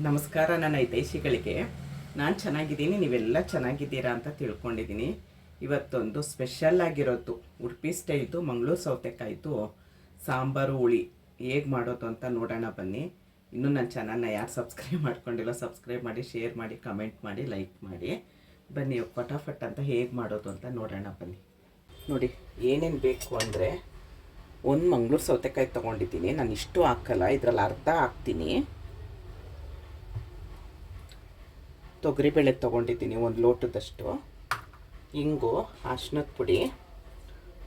ನಮಸ್ಕಾರ ನನ್ನ ಹಿತೈಷಿಗಳಿಗೆ. ನಾನು ಚೆನ್ನಾಗಿದ್ದೀನಿ, ನೀವೆಲ್ಲ ಚೆನ್ನಾಗಿದ್ದೀರಾ ಅಂತ ತಿಳ್ಕೊಂಡಿದ್ದೀನಿ. ಇವತ್ತೊಂದು ಸ್ಪೆಷಲ್ ಆಗಿರೋದು ಉಡುಪಿ ಸ್ಟೈಲ್ದು ಮಂಗಳೂರು ಸೌತೆಕಾಯಿದು ಸಾಂಬಾರು ಹುಳಿ ಹೇಗೆ ಮಾಡೋದು ಅಂತ ನೋಡೋಣ ಬನ್ನಿ. ಇನ್ನೂ ನನ್ನ ಚಾನಲ್ನ ಯಾರು ಸಬ್ಸ್ಕ್ರೈಬ್ ಮಾಡ್ಕೊಂಡಿಲ್ಲ ಸಬ್ಸ್ಕ್ರೈಬ್ ಮಾಡಿ, ಶೇರ್ ಮಾಡಿ, ಕಮೆಂಟ್ ಮಾಡಿ, ಲೈಕ್ ಮಾಡಿ. ಬನ್ನಿ ಫಟಾಫಟ್ ಅಂತ ಹೇಗೆ ಮಾಡೋದು ಅಂತ ನೋಡೋಣ ಬನ್ನಿ. ನೋಡಿ ಏನೇನು ಬೇಕು ಅಂದರೆ, ಒಂದು ಮಂಗಳೂರು ಸೌತೆಕಾಯಿ ತೊಗೊಂಡಿದ್ದೀನಿ. ನಾನು ಇಷ್ಟು ಹಾಕಲ್ಲ, ಇದರಲ್ಲಿ ಅರ್ಧ ಹಾಕ್ತೀನಿ. ತೊಗರಿಬೇಳೆ ತೊಗೊಂಡಿದ್ದೀನಿ ಒಂದು ಲೋಟದಷ್ಟು. ಇಂಗು, ಅರ್ಶಿನದ ಪುಡಿ,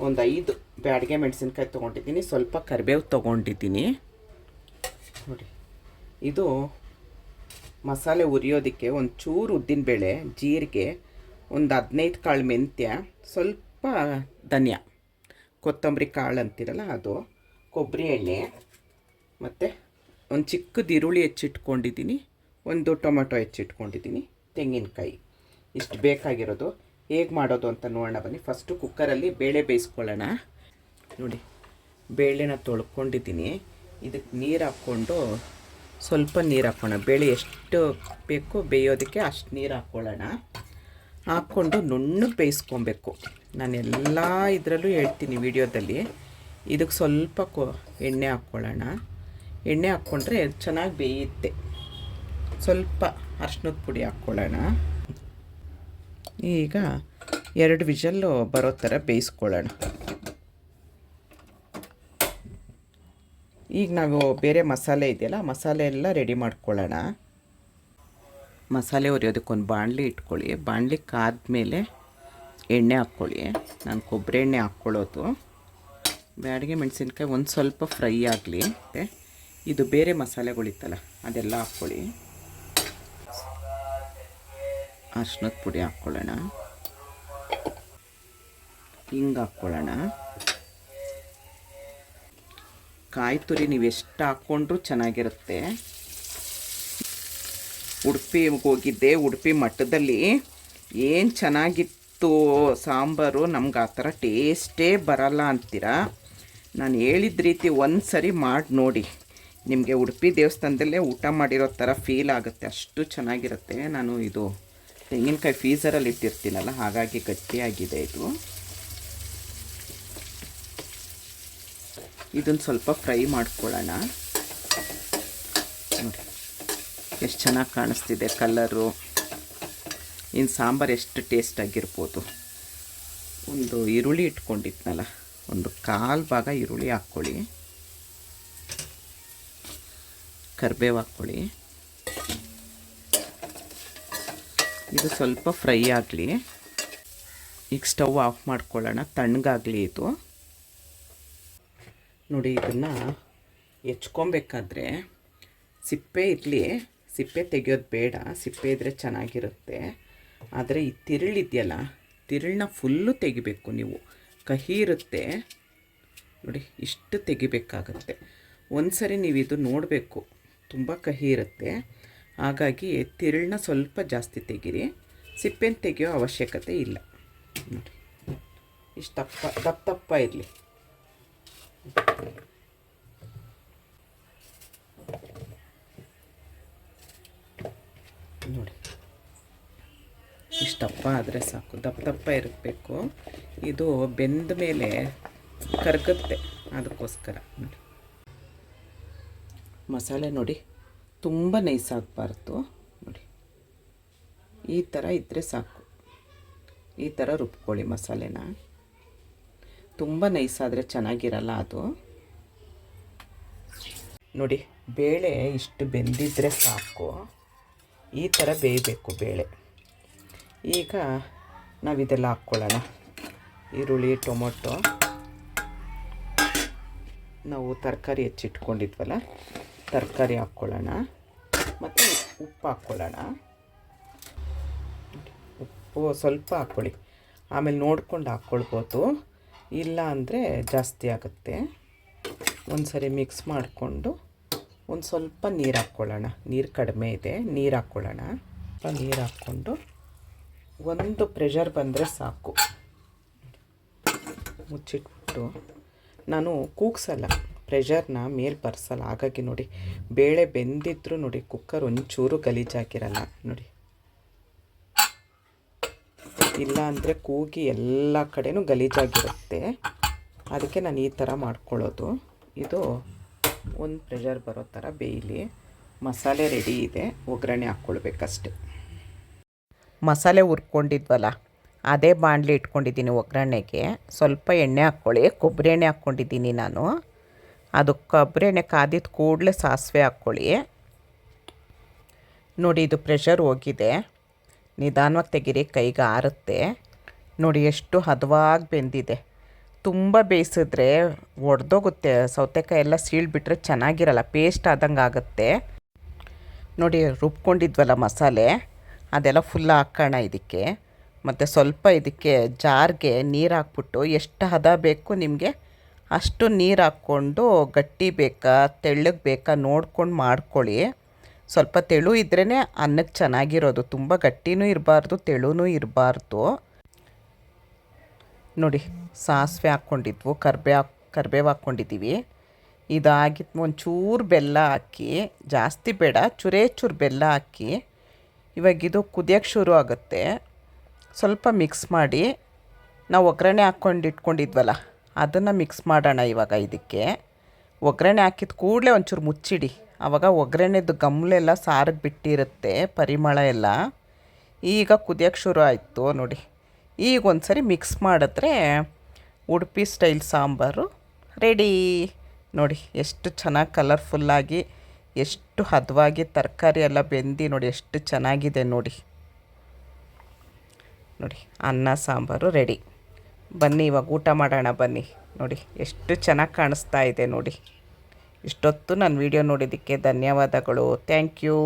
ಒಂದು 5 ಬ್ಯಾಡಗೆ ಮೆಣಸಿನ್ಕಾಯಿ ತೊಗೊಂಡಿದ್ದೀನಿ. ಸ್ವಲ್ಪ ಕರಿಬೇವು ತೊಗೊಂಡಿದ್ದೀನಿ. ನೋಡಿ, ಇದು ಮಸಾಲೆ ಹುರಿಯೋದಕ್ಕೆ ಒಂದು ಚೂರು ಉದ್ದಿನಬೇಳೆ, ಜೀರಿಗೆ, ಒಂದು 15 ಕಾಳು ಮೆಂತ್ಯ, ಸ್ವಲ್ಪ ಧನಿಯಾ, ಕೊತ್ತಂಬರಿ ಕಾಳು ಅಂತೀರಲ್ಲ ಅದು, ಕೊಬ್ಬರಿ ಎಣ್ಣೆ, ಮತ್ತು ಒಂದು ಚಿಕ್ಕದು ಈರುಳ್ಳಿ ಹೆಚ್ಚಿಟ್ಕೊಂಡಿದ್ದೀನಿ, ಒಂದು ಟೊಮೆಟೊ ಹೆಚ್ಚಿಟ್ಕೊಂಡಿದ್ದೀನಿ, ತೆಂಗಿನಕಾಯಿ. ಇಷ್ಟು ಬೇಕಾಗಿರೋದು. ಹೇಗೆ ಮಾಡೋದು ಅಂತ ನೋಡೋಣ ಬನ್ನಿ. ಫಸ್ಟು ಕುಕ್ಕರಲ್ಲಿ ಬೇಳೆ ಬೇಯಿಸ್ಕೊಳ್ಳೋಣ. ನೋಡಿ, ಬೇಳೆನ ತೊಳ್ಕೊಂಡಿದ್ದೀನಿ. ಇದಕ್ಕೆ ನೀರು ಹಾಕ್ಕೊಂಡು ಸ್ವಲ್ಪ ನೀರು ಹಾಕ್ಕೊಳ್ಳೋಣ. ಬೇಳೆ ಎಷ್ಟು ಬೇಕು ಬೇಯೋದಕ್ಕೆ ಅಷ್ಟು ನೀರು ಹಾಕ್ಕೊಳ್ಳೋಣ. ಹಾಕ್ಕೊಂಡು ನುಣ್ಣಗೆ ಬೇಯಿಸ್ಕೊಬೇಕು. ನಾನು ಎಲ್ಲ ಇದರಲ್ಲೂ ಹೇಳ್ತೀನಿ ವಿಡಿಯೋದಲ್ಲಿ. ಇದಕ್ಕೆ ಸ್ವಲ್ಪ ಎಣ್ಣೆ ಹಾಕ್ಕೊಳ್ಳೋಣ. ಎಣ್ಣೆ ಹಾಕ್ಕೊಂಡ್ರೆ ಚೆನ್ನಾಗಿ ಬೇಯುತ್ತೆ. ಸ್ವಲ್ಪ ಅರ್ಶಿನದ ಪುಡಿ ಹಾಕ್ಕೊಳ್ಳೋಣ. ಈಗ 2 ವಿಷಲ್ಲು ಬರೋ ಥರ ಬೇಯಿಸ್ಕೊಳ್ಳೋಣ. ಈಗ ನಾವು ಬೇರೆ ಮಸಾಲೆ ಇದೆಯಲ್ಲ, ಮಸಾಲೆ ಎಲ್ಲ ರೆಡಿ ಮಾಡ್ಕೊಳ್ಳೋಣ. ಮಸಾಲೆ ಹುರಿಯೋದಕ್ಕೊಂದು ಬಾಣಲಿ ಇಟ್ಕೊಳ್ಳಿ. ಬಾಣಲಿ ಕಾದ್ಮೇಲೆ ಎಣ್ಣೆ ಹಾಕ್ಕೊಳ್ಳಿ. ನಾನು ಕೊಬ್ಬರಿ ಎಣ್ಣೆ ಹಾಕ್ಕೊಳ್ಳೋದು. ಬ್ಯಾಡಗೆ ಮೆಣಸಿನ್ಕಾಯಿ ಒಂದು ಸ್ವಲ್ಪ ಫ್ರೈ ಆಗಲಿ. ಮತ್ತು ಇದು ಬೇರೆ ಮಸಾಲೆಗಳಿತ್ತಲ್ಲ ಅದೆಲ್ಲ ಹಾಕ್ಕೊಳ್ಳಿ. ಅರ್ಶಿನದ ಪುಡಿ ಹಾಕ್ಕೊಳ್ಳೋಣ. ಹಿಂಗೆ ಹಾಕ್ಕೊಳ್ಳೋಣ. ಕಾಯಿ ತುರಿ ನೀವು ಎಷ್ಟು ಹಾಕ್ಕೊಂಡ್ರೂ ಚೆನ್ನಾಗಿರುತ್ತೆ. ಉಡುಪಿಗೆ ಹೋಗಿದ್ದೆ. ಉಡುಪಿ ಮಠದಲ್ಲಿ ಏನು ಚೆನ್ನಾಗಿತ್ತು ಸಾಂಬಾರು. ನಮ್ಗೆ ಆ ಥರ ಟೇಸ್ಟೇ ಬರಲ್ಲ ಅಂತೀರ. ನಾನು ಹೇಳಿದ ರೀತಿ ಒಂದು ಸರಿ ಮಾಡಿ ನೋಡಿ. ನಿಮಗೆ ಉಡುಪಿ ದೇವಸ್ಥಾನದಲ್ಲೇ ಊಟ ಮಾಡಿರೋ ಥರ ಫೀಲ್ ಆಗುತ್ತೆ. ಅಷ್ಟು ಚೆನ್ನಾಗಿರುತ್ತೆ. ನಾನು ಇದು ತೆಂಗಿನಕಾಯಿ ಫ್ರೀಝರಲ್ಲಿ ಇಟ್ಟಿರ್ತೀನಲ್ಲ, ಹಾಗಾಗಿ ಗಟ್ಟಿಯಾಗಿದೆ ಇದು. ಇದನ್ನು ಸ್ವಲ್ಪ ಫ್ರೈ ಮಾಡ್ಕೊಳ್ಳೋಣ. ನೋಡಿ ಎಷ್ಟು ಚೆನ್ನಾಗಿ ಕಾಣಿಸ್ತಿದೆ ಕಲರು. ಇನ್ನು ಸಾಂಬಾರು ಎಷ್ಟು ಟೇಸ್ಟಾಗಿರ್ಬೋದು. ಒಂದು ಈರುಳ್ಳಿ ಇಟ್ಕೊಂಡಿದ್ನಲ್ಲ, ಒಂದು 1/4 ಭಾಗ ಈರುಳ್ಳಿ ಹಾಕ್ಕೊಳ್ಳಿ. ಕರಿಬೇವು ಹಾಕ್ಕೊಳ್ಳಿ. ಇದು ಸ್ವಲ್ಪ ಫ್ರೈ ಆಗಲಿ. ಈಗ ಸ್ಟವ್ ಆಫ್ ಮಾಡ್ಕೊಳ್ಳೋಣ. ತಣ್ಣಗಾಗಲಿ ಇದು. ನೋಡಿ, ಇದನ್ನು ಹೆಚ್ಕೊಬೇಕಾದ್ರೆ ಸಿಪ್ಪೆ ಇರಲಿ. ಸಿಪ್ಪೆ ತೆಗೆಯೋದು ಬೇಡ. ಸಿಪ್ಪೆ ಇದ್ದರೆ ಚೆನ್ನಾಗಿರುತ್ತೆ. ಆದರೆ ಈ ತಿರುಳಿದೆಯಲ್ಲ, ತಿರುಳನ್ನ ಫುಲ್ಲು ತೆಗಿಬೇಕು ನೀವು. ಕಹಿ ಇರುತ್ತೆ ನೋಡಿ, ಇಷ್ಟು ತೆಗಿಬೇಕಾಗತ್ತೆ. ಒಂದು ಸರಿ ನೀವು ಇದು ನೋಡಬೇಕು, ತುಂಬ ಕಹಿ ಇರುತ್ತೆ. ಹಾಗಾಗಿ ತಿರುಳನ್ನ ಸ್ವಲ್ಪ ಜಾಸ್ತಿ ತೆಗೀರಿ. ಸಿಪ್ಪೆನ ತೆಗೆಯೋ ಅವಶ್ಯಕತೆ ಇಲ್ಲ. ನೋಡಿ, ಇಷ್ಟು ದಪ್ಪ ಇರಲಿ. ನೋಡಿ, ಇಷ್ಟಪ್ಪ ಆದರೆ ಸಾಕು. ದಪ್ಪ ಇರಬೇಕು. ಇದು ಬೆಂದ ಮೇಲೆ ಕರಗುತ್ತೆ, ಅದಕ್ಕೋಸ್ಕರ. ನೋಡಿ, ಮಸಾಲೆ ನೋಡಿ ತುಂಬ ನೈಸ್ ಆಗಬಾರ್ದು. ನೋಡಿ, ಈ ಥರ ಇದ್ದರೆ ಸಾಕು. ಈ ಥರ ರುಬ್ಕೊಳ್ಳಿ ಮಸಾಲೆನ. ತುಂಬ ನೈಸಾದರೆ ಚೆನ್ನಾಗಿರಲ್ಲ ಅದು. ನೋಡಿ, ಬೇಳೆ ಇಷ್ಟು ಬೆಂದಿದ್ರೆ ಸಾಕು. ಈ ಥರ ಬೇಯಬೇಕು ಬೇಳೆ. ಈಗ ನಾವಿದೆಲ್ಲ ಹಾಕ್ಕೊಳ್ಳೋಣ. ಈರುಳ್ಳಿ, ಟೊಮೊಟೊ, ನಾವು ತರಕಾರಿ ಹೆಚ್ಚಿಟ್ಕೊಂಡಿದ್ವಲ್ಲ, ತರಕಾರಿ ಹಾಕ್ಕೊಳ್ಳೋಣ. ಮತ್ತು ಉಪ್ಪು ಹಾಕ್ಕೊಳ್ಳೋಣ. ಉಪ್ಪು ಸ್ವಲ್ಪ ಹಾಕ್ಕೊಳ್ಳಿ. ಆಮೇಲೆ ನೋಡ್ಕೊಂಡು ಹಾಕ್ಕೊಳ್ಬೋದು, ಇಲ್ಲ ಅಂದರೆ ಜಾಸ್ತಿ ಆಗುತ್ತೆ. ಒಂದು ಸರಿ ಮಿಕ್ಸ್ ಮಾಡಿಕೊಂಡು ಒಂದು ಸ್ವಲ್ಪ ನೀರು ಹಾಕ್ಕೊಳ್ಳೋಣ. ನೀರು ಕಡಿಮೆ ಇದೆ, ನೀರು ಹಾಕ್ಕೊಳ್ಳೋಣ. ಸ್ವಲ್ಪ ನೀರು ಹಾಕ್ಕೊಂಡು ಒಂದು ಪ್ರೆಷರ್ ಬಂದರೆ ಸಾಕು. ಮುಚ್ಚಿಟ್ಬಿಟ್ಟು, ನಾನು ಕೂಗ್ಸಲ್ಲ, ಪ್ರೆಷರ್ನ ಮೇಲೆ ಬರ್ಸಲ್ಲ. ಹಾಗಾಗಿ ನೋಡಿ ಬೇಳೆ ಬೆಂದಿದ್ರು ನೋಡಿ ಕುಕ್ಕರ್ ಒಂಚೂರು ಗಲೀಜಾಗಿರಲ್ಲ ನೋಡಿ. ಇಲ್ಲ ಅಂದರೆ ಕೂಗಿ ಎಲ್ಲ ಕಡೆನೂ ಗಲೀಜಾಗಿರುತ್ತೆ. ಅದಕ್ಕೆ ನಾನು ಈ ಥರ ಮಾಡ್ಕೊಳ್ಳೋದು. ಇದು ಒಂದು ಪ್ರೆಷರ್ ಬರೋ ಥರ ಬೇಯಲಿ. ಮಸಾಲೆ ರೆಡಿ ಇದೆ, ಒಗ್ಗರಣೆ ಹಾಕ್ಕೊಳ್ಬೇಕಷ್ಟೆ. ಮಸಾಲೆ ಹುರ್ಕೊಂಡಿದ್ವಲ್ಲ ಅದೇ ಬಾಣಲಿ ಇಟ್ಕೊಂಡಿದ್ದೀನಿ ಒಗ್ಗರಣೆಗೆ. ಸ್ವಲ್ಪ ಎಣ್ಣೆ ಹಾಕ್ಕೊಳ್ಳಿ. ಕೊಬ್ಬರಿ ಎಣ್ಣೆ ಹಾಕ್ಕೊಂಡಿದ್ದೀನಿ ನಾನು. ಅದು ಕೊಬ್ಬರಿ ಎಣ್ಣೆ ಕಾದಿದ ಕೂಡಲೇ ಸಾಸಿವೆ ಹಾಕ್ಕೊಳ್ಳಿ. ನೋಡಿ ಇದು ಪ್ರೆಷರ್ ಹೋಗಿದೆ. ನಿಧಾನವಾಗಿ ತೆಗೀರಿ, ಕೈಗೆ ಆರುತ್ತೆ. ನೋಡಿ ಎಷ್ಟು ಹದವಾಗಿ ಬೆಂದಿದೆ. ತುಂಬ ಬೇಯಿಸಿದ್ರೆ ಒಡೆದೋಗುತ್ತೆ. ಸೌತೆಕಾಯಿ ಎಲ್ಲ ಸೀಳ್ಬಿಟ್ರೆ ಚೆನ್ನಾಗಿರಲ್ಲ, ಪೇಸ್ಟ್ ಆದಂಗೆ ಆಗುತ್ತೆ. ನೋಡಿ ರುಬ್ಕೊಂಡಿದ್ವಲ್ಲ ಮಸಾಲೆ ಅದೆಲ್ಲ ಫುಲ್ ಹಾಕೋಣ ಇದಕ್ಕೆ. ಮತ್ತು ಸ್ವಲ್ಪ ಇದಕ್ಕೆ ಜಾರ್ಗೆ ನೀರು ಹಾಕ್ಬಿಟ್ಟು ಎಷ್ಟು ಹದ ಬೇಕು ನಿಮಗೆ ಅಷ್ಟು ನೀರು ಹಾಕ್ಕೊಂಡು, ಗಟ್ಟಿ ಬೇಕಾ ತೆಳ್ಳಗೆ ಬೇಕಾ ನೋಡ್ಕೊಂಡು ಮಾಡ್ಕೊಳ್ಳಿ. ಸ್ವಲ್ಪ ತೆಳು ಇದ್ರೇ ಅನ್ನಕ್ಕೆ ಚೆನ್ನಾಗಿರೋದು. ತುಂಬ ಗಟ್ಟಿನೂ ಇರಬಾರ್ದು, ತೆಳುನೂ ಇರಬಾರ್ದು. ನೋಡಿ ಸಾಸಿವೆ ಹಾಕ್ಕೊಂಡಿದ್ವು, ಕರಿಬೇವು ಹಾಕ್ಕೊಂಡಿದ್ದೀವಿ. ಇದಾಗಿತ್ತು. ಒಂಚೂರು ಬೆಲ್ಲ ಹಾಕಿ, ಜಾಸ್ತಿ ಬೇಡ, ಚೂರು ಬೆಲ್ಲ ಹಾಕಿ. ಇವಾಗಿದು ಕುದಿಯೋಕ್ಕೆ ಶುರು ಆಗುತ್ತೆ. ಸ್ವಲ್ಪ ಮಿಕ್ಸ್ ಮಾಡಿ ನಾವು ಒಗ್ಗರಣೆ ಇಟ್ಕೊಂಡಿದ್ವಲ್ಲ ಅದನ್ನು ಮಿಕ್ಸ್ ಮಾಡೋಣ ಇವಾಗ. ಇದಕ್ಕೆ ಒಗ್ಗರಣೆ ಹಾಕಿದ ಕೂಡಲೇ ಒಂಚೂರು ಮುಚ್ಚಿಡಿ. ಆವಾಗ ಒಗ್ಗರಣೆದು ಗಮ್ಲೆಲ್ಲ ಸಾರಿಗೆ ಬಿಟ್ಟಿರುತ್ತೆ, ಪರಿಮಳ ಎಲ್ಲ. ಈಗ ಕುದಿಯೋಕ್ಕೆ ಶುರು ಆಯಿತು ನೋಡಿ. ಈಗ ಒಂದು ಸರಿ ಮಿಕ್ಸ್ ಮಾಡಿದ್ರೆ ಉಡುಪಿ ಸ್ಟೈಲ್ ಸಾಂಬಾರು ರೆಡಿ. ನೋಡಿ ಎಷ್ಟು ಚೆನ್ನಾಗಿ ಕಲರ್ಫುಲ್ಲಾಗಿ, ಎಷ್ಟು ಹದವಾಗಿ ತರಕಾರಿ ಎಲ್ಲ ಬೆಂದು ನೋಡಿ ಎಷ್ಟು ಚೆನ್ನಾಗಿದೆ ನೋಡಿ. ನೋಡಿ ಅನ್ನ ಸಾಂಬಾರು ರೆಡಿ. ಬನ್ನಿ ಇವಾಗ ಊಟ ಮಾಡೋಣ ಬನ್ನಿ. ನೋಡಿ ಎಷ್ಟು ಚೆನ್ನಾಗಿ ಕಾಣಿಸ್ತಾ ಇದೆ ನೋಡಿ. ಇಷ್ಟೊತ್ತು ನನ್ನ ವಿಡಿಯೋ ನೋಡಿದ್ದಕ್ಕೆ ಧನ್ಯವಾದಗಳು. Thank you.